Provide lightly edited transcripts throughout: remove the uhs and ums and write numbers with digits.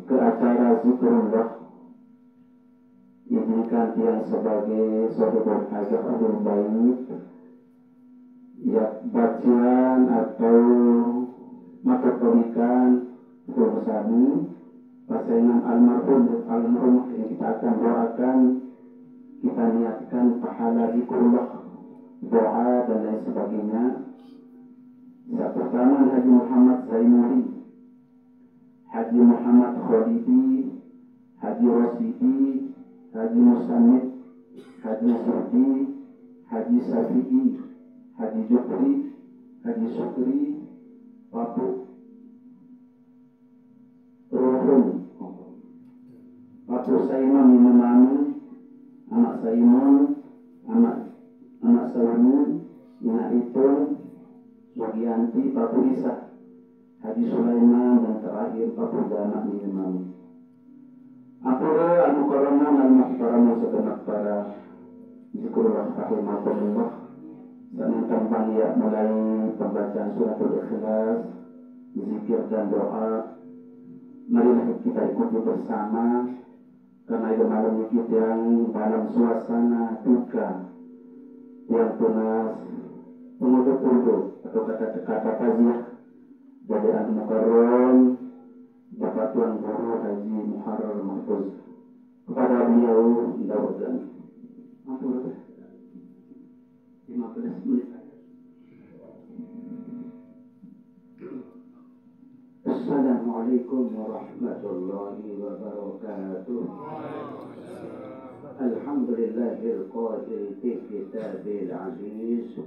ke acara zikrullah diberikan yang sebagai sodokul hajat adil baik, ya bacaan atau matematika bersani pasangan almarhum yang kita akan doakan, kita niatkan pahala zikrullah, doa dan lain sebagainya. Yang pertama Haji Muhammad Zainuri, Haji Muhammad Khalidi, Haji Rosidi, Haji Musamid, Haji Zudi, Haji Safi'i, Haji Jukri, Haji Sukri, Papu Rohun, Papu Saimon Imamani, anak Saimon, anak Saimon, anak itu Sugianti, Papu Isa, Haji Sulaiman, dan terakhir Papu Jamak Imamani. Apura al-mukarramun al-muhtaramun segenap para zikrullah rahimahullah. Senang tembang ya mulai pembacaan suratul ikhlas, zikir dan doa. Marilah kita ikuti bersama, karena itu malam kita yang dalam suasana duka yang tunas penguduk-uduk atau kata-kata taziah dari al-mukarram Bapak Tuan Guru Haji Muharrar Mahfuz kepada beliau dan 15 menit. Assalamualaikum warahmatullahi wabarakatuh. Alhamdulillahil qail fi kitabil aziz,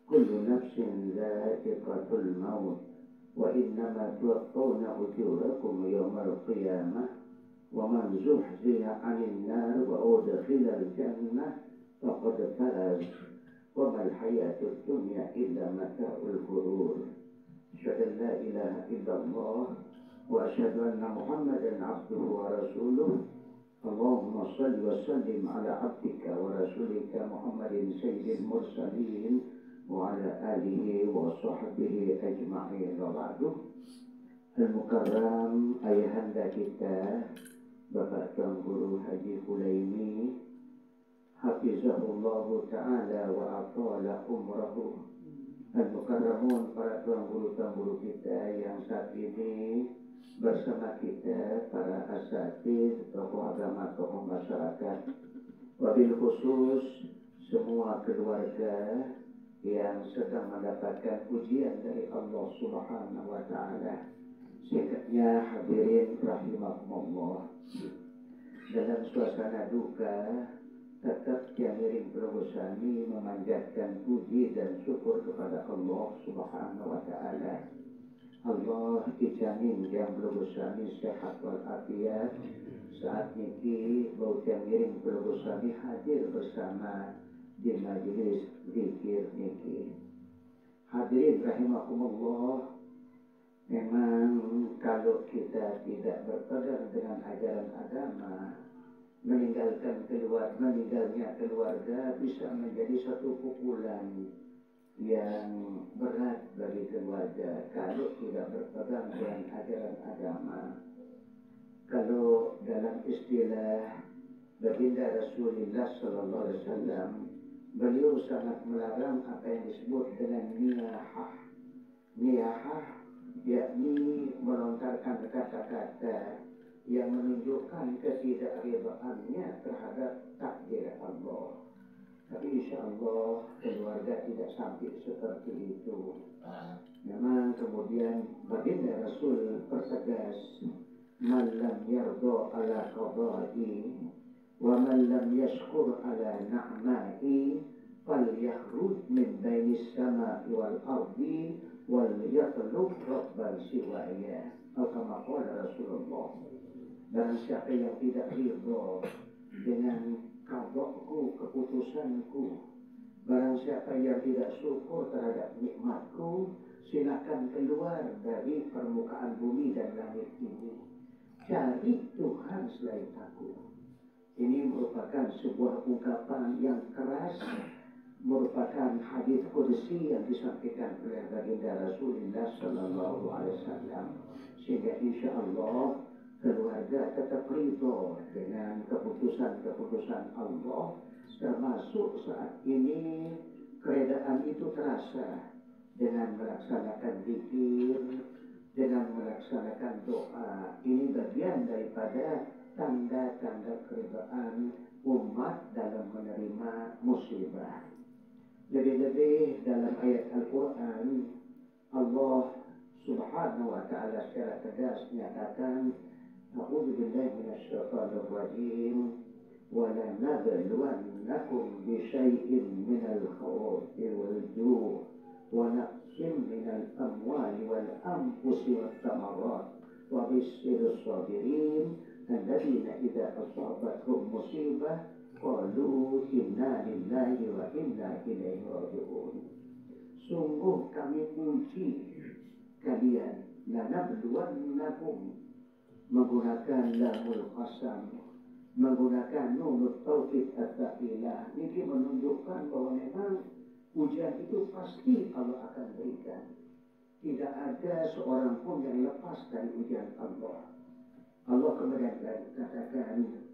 kullu nafsin dha'iqatul maut wa innama tuwaffawna ujurakum yawmal qiyamah wa man zuhziha 'anil nar wa udkhilal jannah faqad faz wa mal hayatud dunya illa mata'ul ghurur. Asyhadu an la ilaha illallah wa asyhadu anna Muhammadan 'abduhu wa rasuluh. Allahumma shalli wa sallim ala 'abdika wa rasulika Muhammadin sayyidil mursalin wa ala alihi wa sahbihi ajma'in. Wa ba'du. Al-Mukarram ayahanda kita Bapak Tuan Guru Haji Hulaimi hafizahullahu ta'ala wa atala umrahu. Al-Mukarramun para Tuan Guru kita yang saat ini bersama kita, para asatidz, tokoh agama, tokoh masyarakat, wabil khusus semua keluarga yang sedang mendapatkan ujian dari Allah Subhanahu wa Ta'ala. Singkatnya hadirin rahimakumullah, dalam suasana duka tetap Jamirin Progosani memanjatkan puji dan syukur kepada Allah Subhanahu wa Ta'ala. Allah dijamin yang Progosani sehat walafiat. Saat ini bau Jamirin Progosani hadir bersama di majelis zikir niki. Hadirin rahimakumullah, memang kalau kita tidak berpegang dengan ajaran agama, meninggalnya keluarga bisa menjadi satu pukulan yang berat bagi keluarga kalau tidak berpegang dengan ajaran agama. Kalau dalam istilah baginda Rasulullah sallallahu alaihi wasallam, beliau sangat melarang apa yang disebut dengan niyahah. Niyahah yakni melontarkan kata-kata yang menunjukkan ketidakridaannya terhadap takdir Allah. Tapi insya Allah keluarga tidak sampai seperti itu. Memang kemudian baginda Rasul pertegas, man lam yarda ala qada'i wa man lam yashkur ala na'ma'i falyakhruj min bainis sama'i wal ardi wal yatlub rabban siwaya. Atau kama qala Rasulullah, dan siapa yang tidak ridha dengan qada'ku, keputusanku, barang siapa yang tidak syukur terhadap nikmatku, silakan keluar dari permukaan bumi dan langit ini, cari Tuhan selain aku. Ini merupakan sebuah ungkapan yang keras, merupakan hadis qudsi yang disampaikan oleh baginda Rasulullah sallallahu alaihi wasallam. Sehingga insya Allah keluarga tetap ridho dengan keputusan-keputusan Allah, termasuk saat ini keredaan itu terasa dengan melaksanakan zikir, dengan melaksanakan doa. Ini bagian daripada tanda-tanda keredaan umat dalam menerima musibah. Lebih-lebih dalam ayat Al-Quran, Allah Subhanahu wa ta'ala secara tegas menyatakan, A'udzu billahi minasyaitonir rajim, wa lanabluwannakum bisyai'in minal khawfi wal ju' wa naqsin minal amwali wal anfusi wat thamarat wa basyirus sabirin alladzina idza asabatuhum musibah qalu inna lillahi wa inna ilaihi raji'un. Sungguh kami uji kalian, lanabluwannakum, menggunakan lamul qasam, menggunakan nunut taukid at-taqilah. Ini menunjukkan bahwa memang ujian itu pasti Allah akan berikan. Tidak ada seorang pun yang lepas dari ujian Allah. Allah kemudian katakan,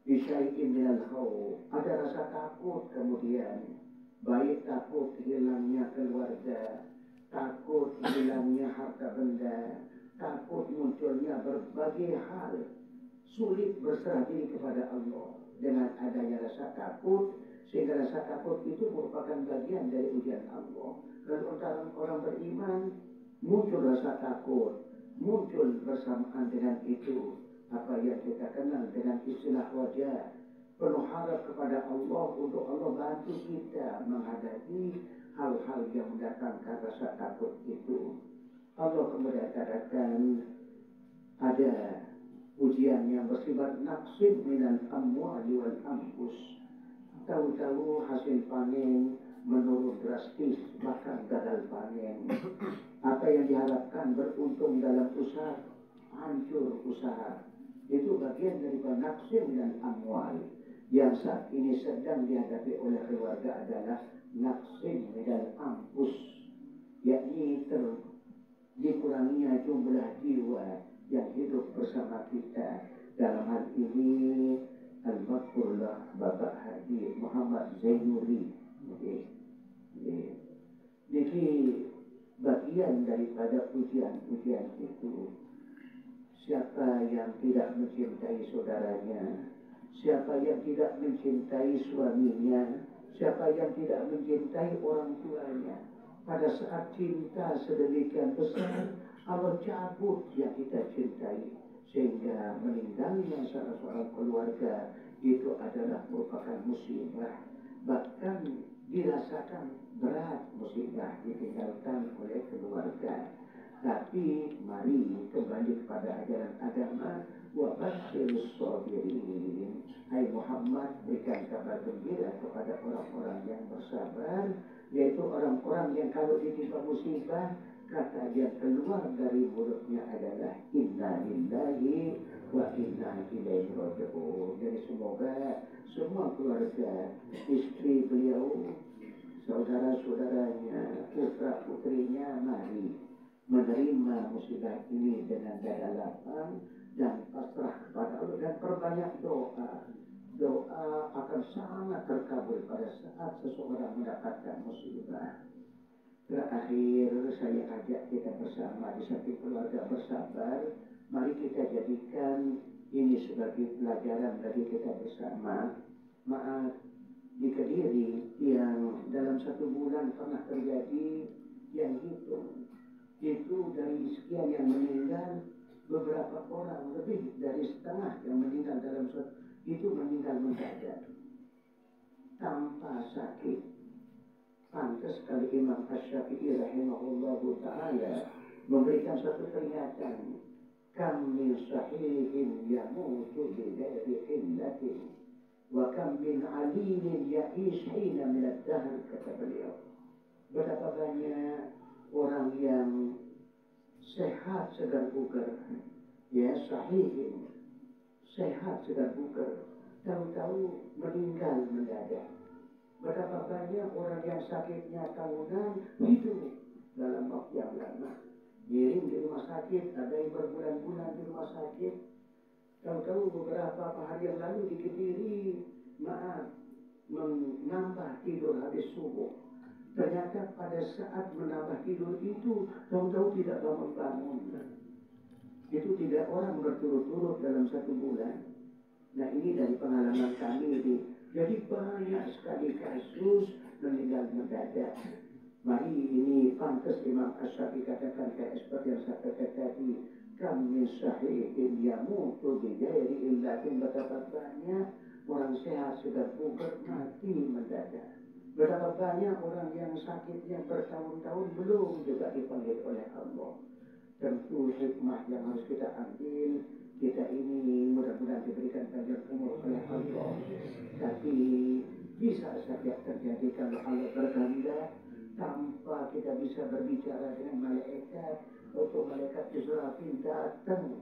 bisyai'in minal khawf, ada rasa takut kemudian, baik takut hilangnya keluarga, takut hilangnya harta benda, takut munculnya berbagai hal, sulit berserah diri kepada Allah. Dengan adanya rasa takut, sehingga rasa takut itu merupakan bagian dari ujian Allah. Kalau orang beriman muncul rasa takut, muncul bersamaan dengan itu apa yang kita kenal dengan istilah wajah, penuh harap kepada Allah untuk Allah bantu kita menghadapi hal-hal yang mendatangkan rasa takut itu. Allah kemudian katakan ada ujian yang bersifat naqsin minal amwali wal anfus. Tahu-tahu hasil panen menurun drastis, bahkan gagal panen. Apa yang diharapkan beruntung dalam usaha, hancur usaha. Itu bagian daripada naqsin dan amwal. Yang saat ini sedang dihadapi oleh keluarga adalah naqsin dan anfus, yakni dikuranginya jumlah jiwa yang hidup bersama kita. Dalam hal ini Al-Maghfurlah Bapak Haji Muhammad Zainuri. Jadi bagian daripada ujian-ujian itu. Siapa yang tidak mencintai saudaranya, siapa yang tidak mencintai suaminya, siapa yang tidak mencintai orang tuanya, pada saat cinta sedemikian besar, Allah cabut yang kita cintai, sehingga meninggalnya salah seorang keluarga itu adalah merupakan musibah. Bahkan dirasakan berat musibah ditinggalkan oleh keluarga. Tapi mari kembali kepada ajaran agama, wa basyirus sabirin. Hai Muhammad, berikan kabar gembira kepada orang-orang yang bersabar, yaitu orang-orang yang kalau ditimpa musibah, kata yang keluar dari mulutnya adalah inna lillahi wa inna ilaihi raji'un. Jadi semoga semua keluarga, istri beliau, saudara-saudaranya, putra-putrinya, mari menerima musibah ini dengan dada lapang dan pasrah kepada Allah dan perbanyak doa. Doa akan sangat terkabul pada saat seseorang mendapatkan musibah. Terakhir saya ajak kita bersama di samping keluarga bersabar, mari kita jadikan ini sebagai pelajaran bagi kita bersama. Maaf, di Kediri yang dalam 1 bulan pernah terjadi yang itu dari sekian yang meninggal, beberapa orang, lebih dari setengah yang meninggal dalam itu meninggal mendadak tanpa sakit. Pantas kali Imam Asy-Syafi'i rahimahullahu ta'ala memberikan satu peringatan, kam min sahihin yamutu bi ghairi illatin wa kam min alimin ya'ish hina min ad-dahr, kata beliau. Betapa banyak orang yang sehat segar bugar, ya sahihin, sehat segar bugar, tahu-tahu meninggal mendadak. Betapa banyak orang yang sakitnya tahunan hidup dalam waktu yang lama. Giring di rumah sakit, ada yang berbulan-bulan di rumah sakit. Tahu-tahu beberapa hari yang lalu di Kediri, menambah tidur habis subuh. Ternyata pada saat menambah tidur itu, tahu-tahu tidak bangun-bangun. Itu 3 orang berturut-turut dalam 1 bulan. Nah ini dari pengalaman kami ini. Jadi banyak sekali kasus meninggal mendadak. Mari ini pantas Imam Ash-Syafi'i katakan kayak seperti yang saya katakan tadi. Kami sahihin yamutu bijairi illatin, betapa banyak orang sehat sudah bugar mati mendadak. Betapa banyak orang yang sakitnya bertahun-tahun belum juga dipanggil oleh Allah. Tentu hikmah yang harus kita ambil, kita ini mudah-mudahan diberikan panjang umur oleh Allah. Tapi bisa saja terjadi kalau Allah berkehendak tanpa kita bisa berbicara dengan malaikat, atau malaikat Israfil datang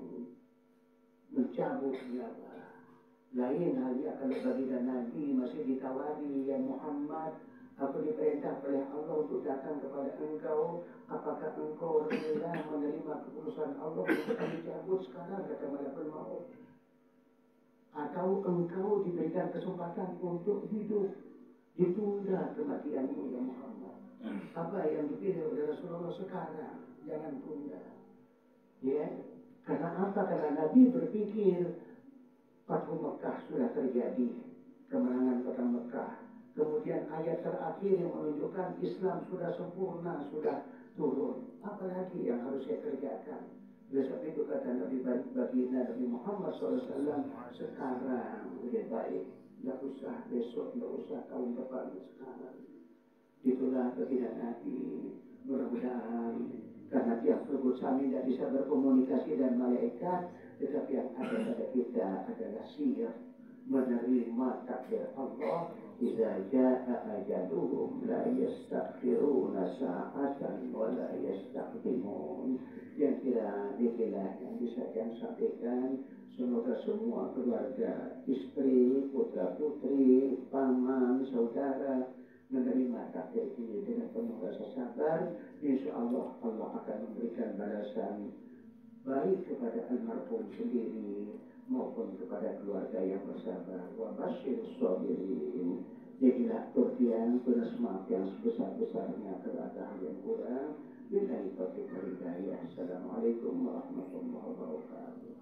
mencabut nyawa. Lain halnya kalau baginda Nabi masih ditawari, ya Muhammad, aku diperintah oleh Allah untuk datang kepada engkau. Apakah engkau rela menerima keputusan Allah untuk dicabut sekarang, kata malaikat maut? Atau engkau diberikan kesempatan untuk hidup, ditunda kematianmu ya Muhammad? Apa yang dipilih oleh Rasulullah sekarang? Jangan tunda. Ya, karena apa? Karena Nabi berpikir Fathu Mekah sudah terjadi, kemenangan kota Mekah. Kemudian ayat terakhir yang menunjukkan Islam sudah sempurna, sudah turun. Apalagi yang harus saya kerjakan? Oleh sebab itu kata Nabi baginda Nabi Muhammad SAW, sekarang lebih baik. Tidak usah besok, tidak usah tahun depan, sekarang. Itulah baginda Nabi. Mudah-mudahan karena tiap tersebut kami tidak bisa berkomunikasi dan malaikat, tetapi yang ada pada kita adalah siap menerima takdir Allah. Idza jaa ajaluhum la yastaghfiruna sa'atan wa la yastaqdimun. Yang kira-kira yang bisa yang sampaikan, semoga semua keluarga, istri, putra putri, paman, saudara menerima takdir ini dengan penuh rasa sabar. Insya Allah Allah akan memberikan balasan baik kepada almarhum sendiri maupun kepada keluarga yang bersabar. Wa basyir sabirin. Jadilah turtian penuh maaf yang sebesar-besarnya kalau ada hal yang kurang. Billahi taufiq wal hidayah. Assalamualaikum warahmatullahi wabarakatuh.